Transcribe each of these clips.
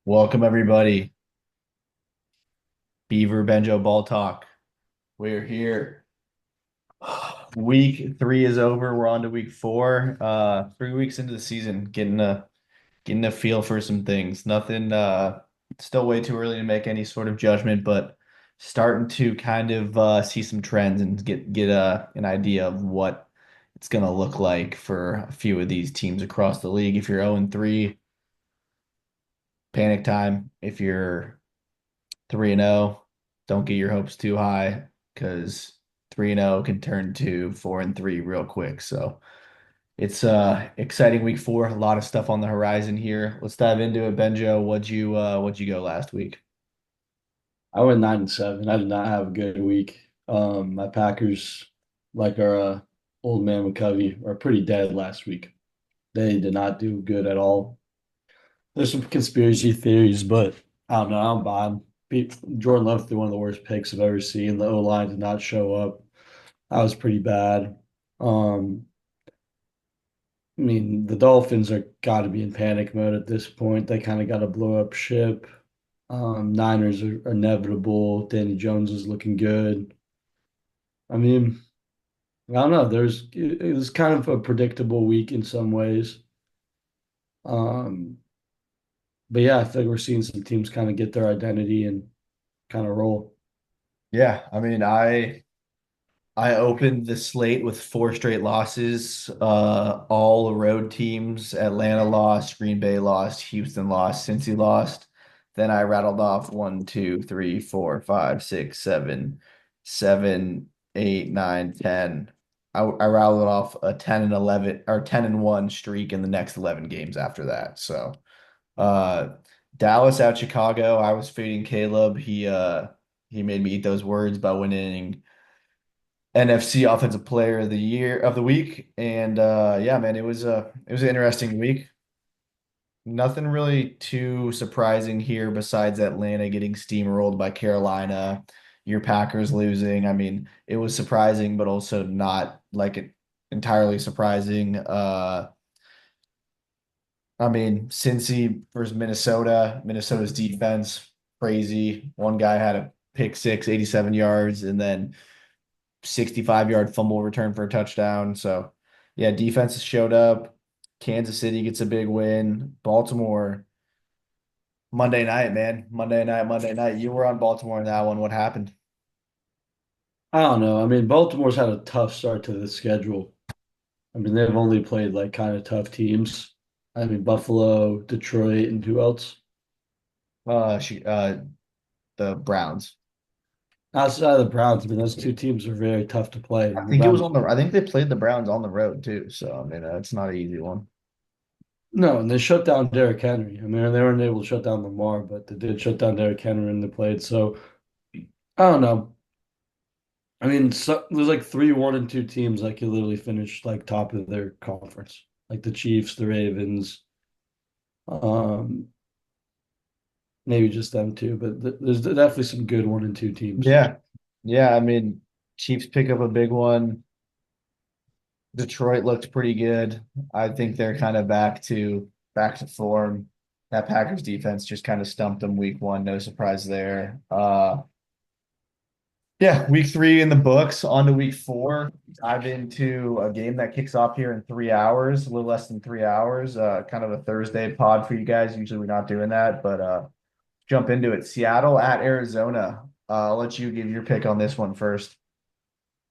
Welcome everybody. Beaver Benjo Ball Talk. We're here. Week three is over. We're on to week four. 3 weeks into the season, getting a feel for some things. Nothing still way too early to make any sort of judgment, but starting to kind of see some trends and get an idea of what it's gonna look like for a few of these teams across the league. If you're 0-3, panic time. If you're 3-0. Don't get your hopes too high because 3-0 can turn to 4-3 real quick. So it's exciting week four. A lot of stuff on the horizon here. Let's dive into it. Benjo, what'd you go last week? I went 9-7. I did not have a good week. My Packers, like our old man McCovey, are pretty dead last week. They did not do good at all. There's some conspiracy theories, but I don't know. I don't buy them. Jordan Love threw one of the worst picks I've ever seen. The O line did not show up. That was pretty bad. Um, I mean, the Dolphins are got to be in panic mode at this point. They kind of got to blow up ship. Niners are inevitable. Danny Jones is looking good. I mean, I don't know. It was kind of a predictable week in some ways. Um, but yeah, I feel like we're seeing some teams kind of get their identity and kind of roll. Yeah, I mean, I opened the slate with four straight losses. All road teams. Atlanta lost, Green Bay lost, Houston lost, Cincy lost. Then I rattled off one, two, three, four, five, six, seven, eight, nine, 10. I rattled off a 10 and 11 or 10-1 streak in the next 11 games after that. So uh Dallas out Chicago. I was fading Caleb. He made me eat those words by winning NFC Offensive Player of the Year of the week. And yeah, man, it was an interesting week. Nothing really too surprising here besides Atlanta getting steamrolled by Carolina, your Packers losing. I mean, it was surprising, but also not like it entirely surprising. I mean, Cincy versus Minnesota, Minnesota's defense, crazy. One guy had a pick six, 87 yards, and then 65-yard fumble return for a touchdown. So, yeah, defenses showed up. Kansas City gets a big win. Baltimore, Monday night, man. Monday night, Monday night. You were on Baltimore in that one. What happened? I don't know. I mean, Baltimore's had a tough start to the schedule. I mean, they've only played like kind of tough teams. I mean, Buffalo, Detroit, and who else? The Browns. Outside of the Browns, I mean, those two teams are very tough to play. I And the think it was Browns, on the. I think they played the Browns on the road too. So I mean, it's not an easy one. no, and they shut down Derrick Henry. I mean, they weren't able to shut down Lamar, but they did shut down Derrick Henry and they played. So I don't know. I mean, there's like three, one, and two teams that could literally finish like top of their conference, like the Chiefs, the Ravens, um, maybe just them two. But there's definitely some good one and two teams. Yeah, yeah. I mean, Chiefs pick up a big one. Detroit looked pretty good. I think they're kind of back to form. That Packers defense just kind of stumped them week one. No surprise there. Yeah, week three in the books. On to week four. Dive into a game that kicks off here in 3 hours, a little less than 3 hours. Kind of a Thursday pod for you guys. Usually we're not doing that, but jump into it. Seattle at Arizona. I'll let you give your pick on this one first.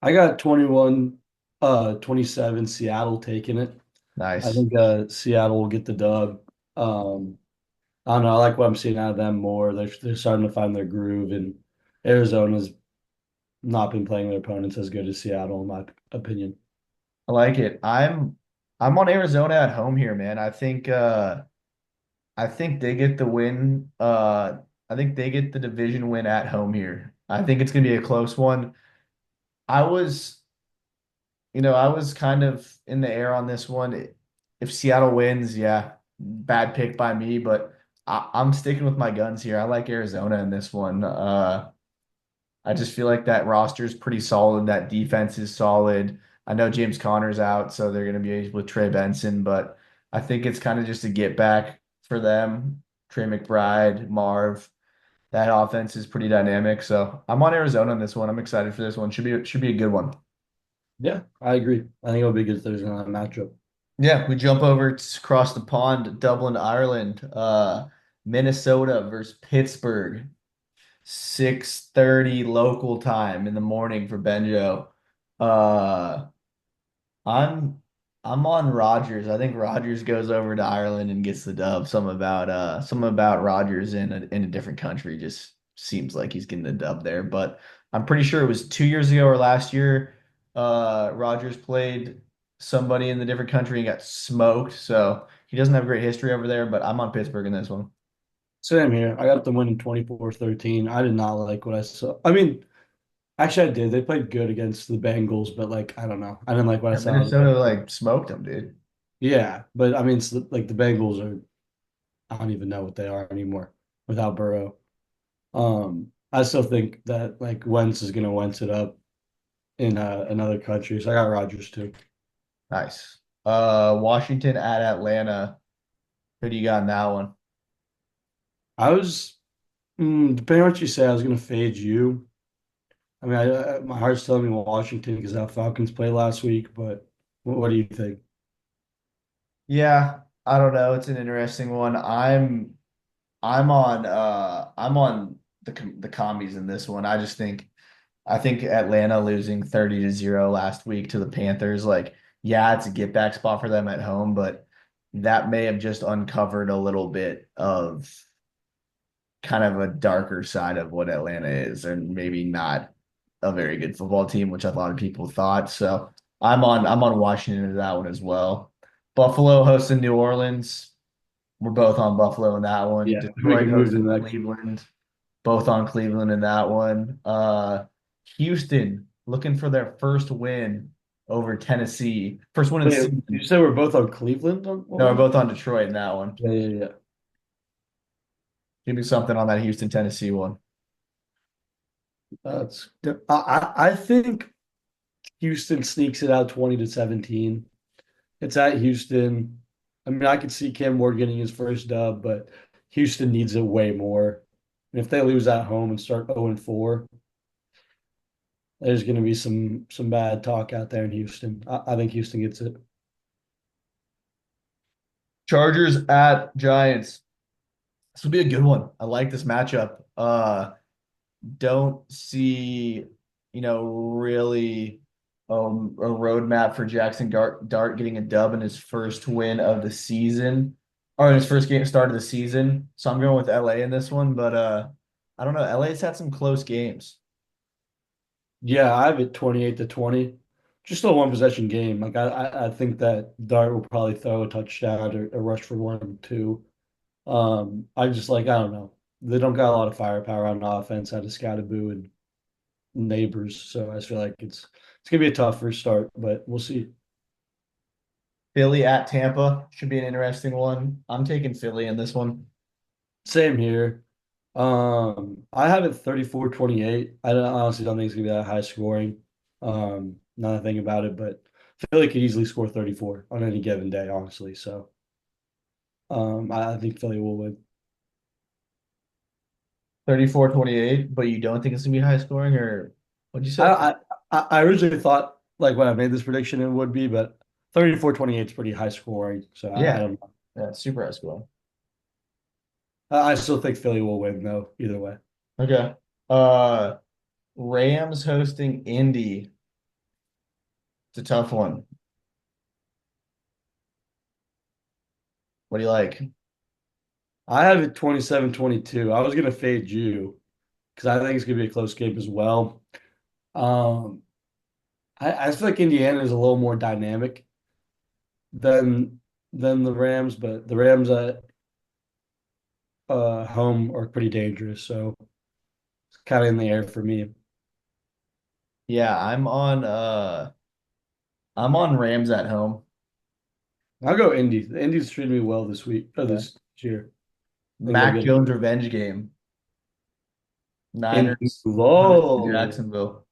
I got 21, 27 Seattle taking it. I Nice. think Seattle will get the dub. Um, I don't know. I like what I'm seeing out of them more. They're starting to find their groove, and Arizona's not been playing their opponents as good as Seattle, in my opinion. I like it. I'm on Arizona at home here, man. I think they get the win. I think they get the division win at home here. I think it's gonna be a close one. I was, I was kind of in the air on this one. If Seattle wins, yeah, bad pick by me, but I'm sticking with my guns here. I like Arizona in this one. I just feel like that roster is pretty solid. That defense is solid. I know James Conner's out, so they're going to be with Trey Benson, but I think it's kind of just a get back for them. Trey McBride, Marv. That offense is pretty dynamic. So I'm on Arizona on this one. I'm excited for this one. Should be a good one. Yeah, I agree. I think it'll be a good Thursday night matchup. Yeah, we jump over across the pond, Dublin, Ireland. Minnesota versus Pittsburgh. 6:30 local time in the morning for Benjo. Uh I'm I'm on Rogers. I think Rogers goes over to Ireland and gets the dub. Something about Rogers in a different country just seems like he's getting the dub there. But I'm pretty sure it was 2 years ago or last year. Rogers played somebody in the different country and got smoked. So he doesn't have great history over there, but I'm on Pittsburgh in this one. Same here. I got them winning 24-13. I did not like what I saw. I mean, actually, I did. They played good against the Bengals, but like, I don't know. I didn't like what I Yeah, saw. Minnesota like smoked him, dude. Yeah, but I mean, like the Bengals are, I don't even know what they are anymore without Burrow. I still think that like Wentz is gonna Wentz it up in another country. So I got Rodgers too. Nice. Washington at Atlanta. Who do you got in that one? I was, depending on what you say, I was gonna fade you. I mean, my heart's telling me Washington because how Falcons played last week, but what do you think? Yeah, I don't know. It's an interesting one. I'm on the commies in this one. I think Atlanta losing 30-0 last week to the Panthers, like, yeah, it's a get back spot for them at home, but that may have just uncovered a little bit of kind of a darker side of what Atlanta is, and maybe not a very good football team, which a lot of people thought. So I'm on Washington in that one as well. Buffalo hosting New Orleans. We're both on Buffalo in that one. Yeah, we Detroit can move to hosting the next one. Cleveland. Both on Cleveland in that one. Houston looking for their first win over Tennessee. First win in the Wait, you season. said we're both on Cleveland on what No, we're was it? both on Detroit in that one. Yeah, yeah, yeah. Give me something on that Houston Tennessee one. That's I think Houston sneaks it out 20-17. It's at Houston. I mean, I could see Cam Ward getting his first dub, but Houston needs it way more. And if they lose at home and start 0-4, there's going to be some bad talk out there in Houston. I think Houston gets it. Chargers at Giants. This will be a good one. I like this matchup. Don't see, really a roadmap for Jackson Dart getting a dub in his first win of the season or in his first game start of the season. So I'm going with LA in this one, but I don't know. LA's had some close games. Yeah, I have it 28-20. Just a one possession game. Like I think that Dart will probably throw a touchdown or rush for 1 or 2. I just like I don't know. They don't got a lot of firepower on offense out of Scatterboo and neighbors, so I just feel like it's gonna be a tough first start, but we'll see. Philly at Tampa should be an interesting one. I'm taking Philly in this one. Same here. I have it 34-28. Honestly don't think it's gonna be that high scoring. Not a thing about it, but Philly could easily score 34 on any given day, honestly. So I think Philly will win. 34-28, but you don't think it's gonna be high scoring, or what'd you say? I I originally thought like when I made this prediction it would be, but 34-28 is pretty high scoring. So I Yeah, don't know. yeah, super high scoring. I still think Philly will win though, either way. Okay. Uh, Rams hosting Indy. It's a tough one. What do you like? I have it 27-22. I was gonna fade you because I think it's gonna be a close game as well. Um, I feel like Indiana is a little more dynamic than the Rams, but the Rams at home are pretty dangerous, so it's kind of in the air for me. Yeah, I'm on Rams at home. I'll go Indy. The Indy's treated me well this week or Yeah. this year. I think they'll Mac get it. Jones revenge game. In Niners hosting Duval. Jacksonville.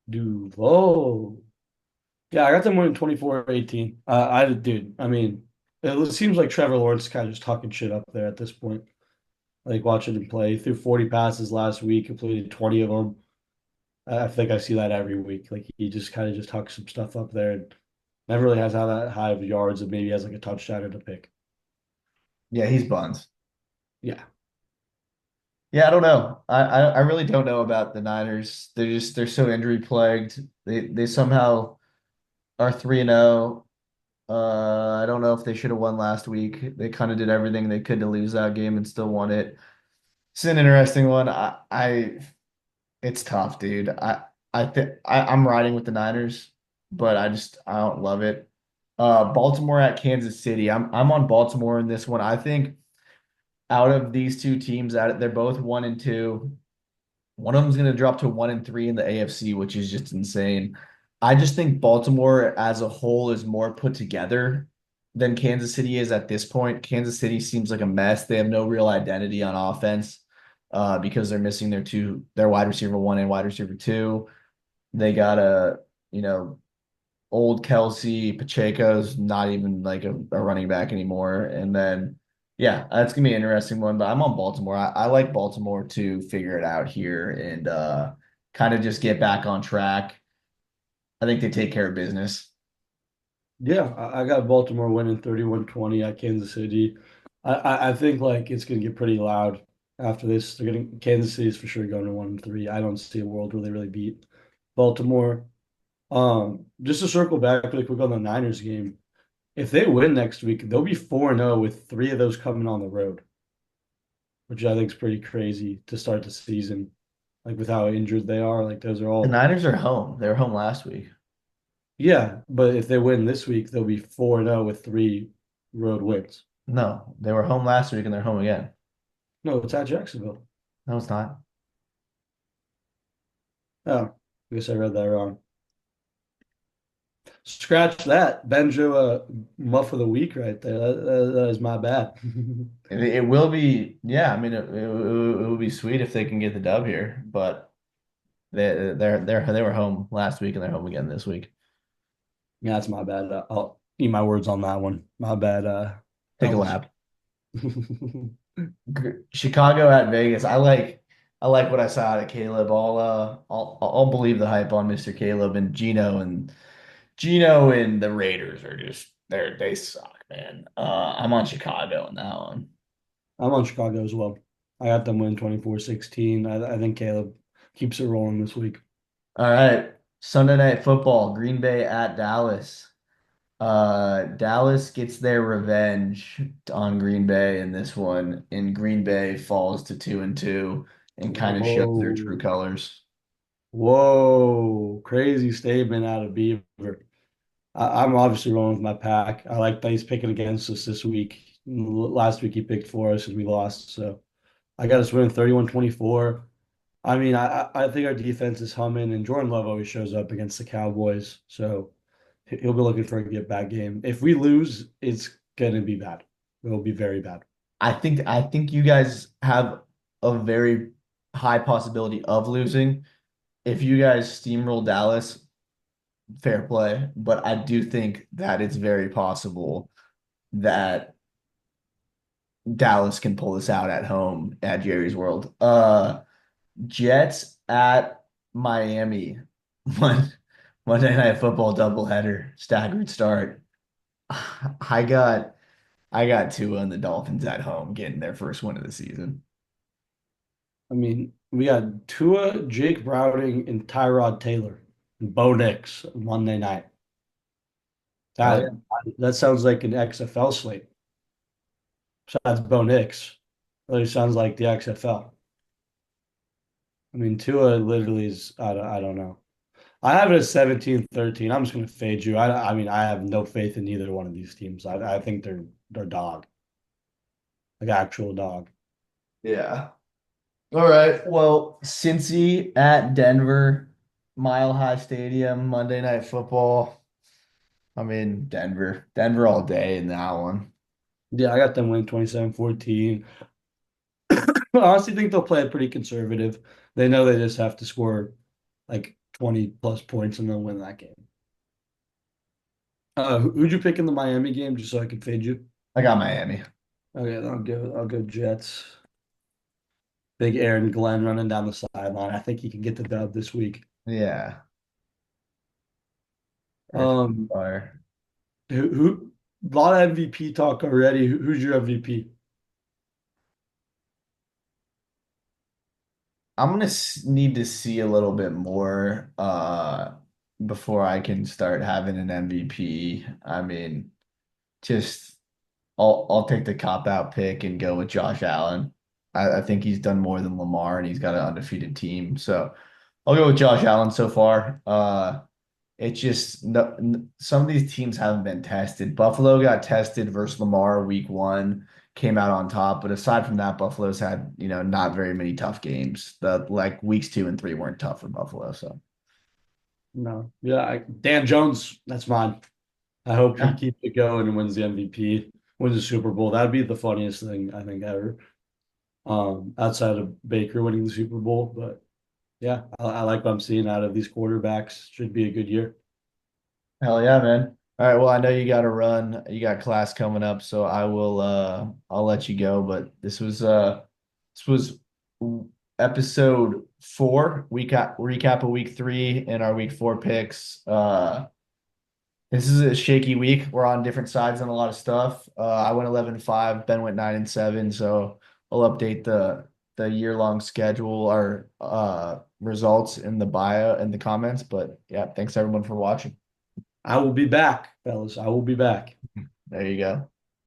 Duval. Yeah, I got them winning 24-18. Dude, I mean, it seems like Trevor Lawrence is kind of just talking shit up there at this point. I like watching him play. He threw 40 passes last week, completed 20 of them. I think I see that every week. Like he just kind of just hucks some stuff up there and never really has how that high of yards and maybe has like a touchdown and a pick. Yeah, he's buns. Yeah. Yeah, I don't know. I really don't know about the Niners. They're so injury plagued. They somehow are 3-0. I don't know if they should have won last week. They kind of did everything they could to lose that game and still won it. It's an interesting one. It's tough, dude. I'm riding with the Niners, but I don't love it. Baltimore at Kansas City. I'm on Baltimore in this one. I think out of these two teams, they're both 1-2. One of them's going to drop to 1-3 in the AFC, which is just insane. I just think Baltimore as a whole is more put together than Kansas City is at this point. Kansas City seems like a mess. They have no real identity on offense because they're missing their wide receiver one and wide receiver two. They got you know, old Kelsey Pacheco's not even like a running back anymore. And then, yeah, that's gonna be an interesting one. But I'm on Baltimore. I like Baltimore to figure it out here and kind of just get back on track. I think they take care of business. Yeah, I got Baltimore winning 31-20 at Kansas City. I think like it's gonna get pretty loud after this. They're getting Kansas City is for sure going to 1-3. I don't see a world where they really beat Baltimore. Just to circle back really quick on the Niners game. If they win next week, they'll be 4-0 with three of those coming on the road, which I think is pretty crazy to start the season. Like with how injured they are, like those are The all. Niners are home. They were home last week. Yeah, but if they win this week, they'll be 4-0 with three road wins. No, they were home last week and they're home again. No, it's at Jacksonville. No, it's not. Oh, I guess I read that wrong. Scratch that. Benjo muff of the week right there. That is my bad. It will be, yeah. I mean, it will be sweet if they can get the dub here, but they were home last week and they're home again this week. Yeah, that's my bad. I'll eat my words on that one. My bad. Take That a was lap. Chicago at Vegas. I like what I saw out of Caleb. I'll believe the hype on Mr. Caleb and Gino and the Raiders are just they suck, man. I'm on Chicago in that one. I'm on Chicago as well. I got them win 24-16. I think Caleb keeps it rolling this week. All right. Sunday night football, Green Bay at Dallas. Dallas gets their revenge on Green Bay in this one, and Green Bay falls to 2-2 and kind of shows their true Whoa. colors. Whoa. Crazy statement out of Beaver. I'm obviously rolling with my pack. I like that he's picking against us this week. Last week he picked for us and we lost. So I got us winning 31-24. I mean, I think our defense is humming, and Jordan Love always shows up against the Cowboys. So he'll be looking for a get back game. If we lose, it's going to be bad. It'll be very bad. I think you guys have a very high possibility of losing. If you guys steamroll Dallas, fair play, but I do think that it's very possible that Dallas can pull this out at home at Jerry's World. Jets at Miami. Mon- Monday Night Football doubleheader, staggered start. I got I got Tua and the Dolphins at home getting their first win of the season. I mean, we got Tua, Jake Browning, and Tyrod Taylor, and Bo Nix Monday night. Hell That yeah. that sounds like an XFL slate. Besides Bo Nix, really sounds like the XFL. I mean, Tua literally is, I don't know. I have it at 17-13. I'm just going to fade you. I mean, I have no faith in either one of these teams. I think they're dog, like actual dog. Yeah. All right. Well, Cincy at Denver, Mile High Stadium, Monday Night Football. I'm in Denver. Denver all day in that one. Yeah, I got them winning 27-14. I honestly think they'll play it pretty conservative. They know they just have to score like 20 plus points and they'll win that game. Who'd you pick in the Miami game just so I can fade you? I got Miami. Okay, I'll go Jets. Big Aaron Glenn running down the sideline. I think he can get the dub this week. Yeah. Earth Um, Fire. who a lot of MVP talk already. Who's your MVP? I'm gonna need to see a little bit more before I can start having an MVP. I mean, just I'll take the cop out pick and go with Josh Allen. I think he's done more than Lamar and he's got an undefeated team. So I'll go with Josh Allen so far. It's just no, some of these teams haven't been tested. Buffalo got tested versus Lamar week one, came out on top. But aside from that, Buffalo's had, not very many tough games. The like weeks two and three weren't tough for Buffalo. So No, yeah, Dan Jones. That's mine. I hope he yeah. keeps it going and wins the MVP, wins the Super Bowl. That'd be the funniest thing I think ever. Outside of Baker winning the Super Bowl, but yeah, I like what I'm seeing out of these quarterbacks. Should be a good year. Hell yeah, man. All right, well, I know you got to run. You got class coming up, so I'll let you go, but this was episode 4, recap of week 3 and our week 4 picks. This is a shaky week. We're on different sides on a lot of stuff. I went 11-5, Ben went 9-7, so I'll update the year-long schedule or results in the bio in the comments, but yeah, thanks everyone for watching. I will be back, fellas. I will be back. There you go.